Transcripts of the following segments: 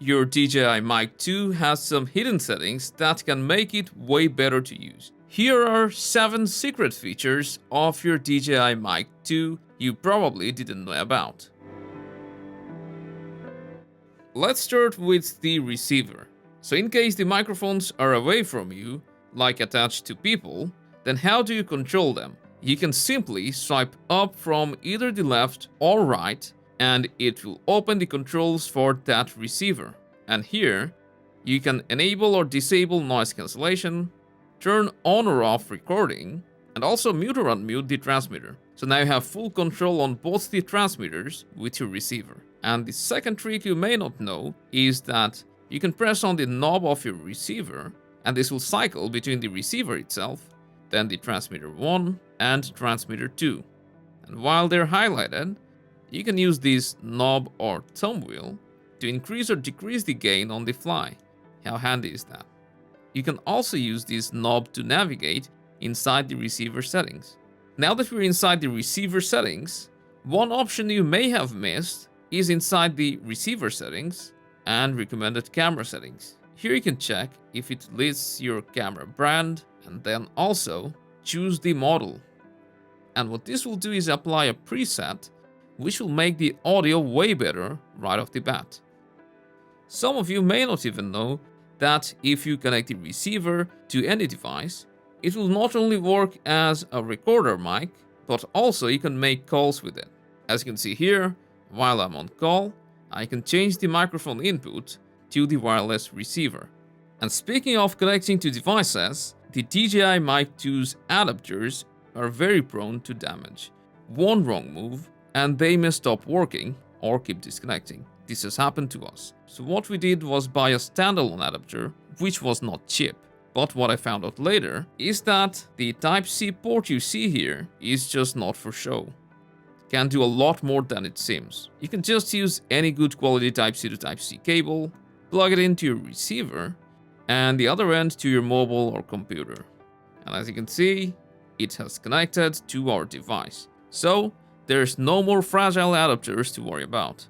Your DJI Mic 2 has some hidden settings that can make it way better to use. Here are 7 secret features of your DJI Mic 2 you probably didn't know about. Let's start with the receiver. So in case the microphones are away from you, like attached to people, then how do you control them? You can simply swipe up from either the left or right, and it will open the controls for that receiver. And here, you can enable or disable noise cancellation, turn on or off recording, and also mute or unmute the transmitter. So now you have full control on both the transmitters with your receiver. And the second trick you may not know is that you can press on the knob of your receiver, and this will cycle between the receiver itself, then the transmitter 1 and transmitter 2. And while they're highlighted, you can use this knob or thumb wheel to increase or decrease the gain on the fly. How handy is that? You can also use this knob to navigate inside the receiver settings. Now that we're inside the receiver settings, one option you may have missed is inside the receiver settings and recommended camera settings. Here you can check if it lists your camera brand and then also choose the model. And what this will do is apply a preset which will make the audio way better right off the bat. Some of you may not even know that if you connect the receiver to any device, it will not only work as a recorder mic, but also you can make calls with it. As you can see here, while I'm on call, I can change the microphone input to the wireless receiver. And speaking of connecting to devices, the DJI Mic 2's adapters are very prone to damage. One wrong move and they may stop working or keep disconnecting. This has happened to us. So what we did was buy a standalone adapter, which was not cheap. But what I found out later is that the Type-C port you see here is just not for show. It can do a lot more than it seems. You can just use any good quality Type-C to Type-C cable, plug it into your receiver, and the other end to your mobile or computer. And as you can see, it has connected to our device. So there's no more fragile adapters to worry about.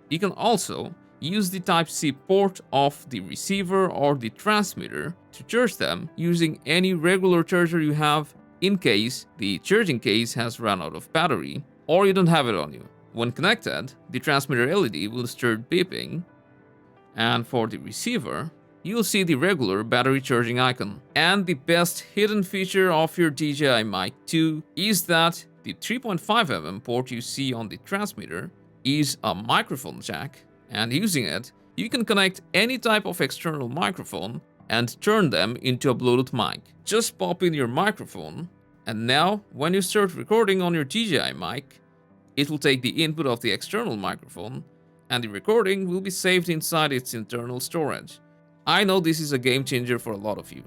You can also use the Type-C port of the receiver or the transmitter to charge them using any regular charger you have in case the charging case has run out of battery or you don't have it on you. When connected, the transmitter LED will start beeping, and for the receiver, you'll see the regular battery charging icon. And the best hidden feature of your DJI Mic 2 is that the 3.5mm port you see on the transmitter is a microphone jack, and using it, you can connect any type of external microphone and turn them into a Bluetooth mic. Just pop in your microphone, and now when you start recording on your DJI mic, it will take the input of the external microphone, and the recording will be saved inside its internal storage. I know this is a game changer for a lot of you.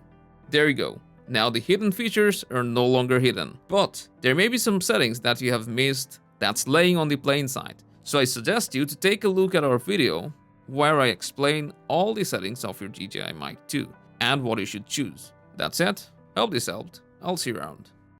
There you go. Now the hidden features are no longer hidden, but there may be some settings that you have missed that's laying on the plain side. So I suggest you to take a look at our video where I explain all the settings of your DJI Mic 2 and what you should choose. That's it. Hope this helped. I'll see you around.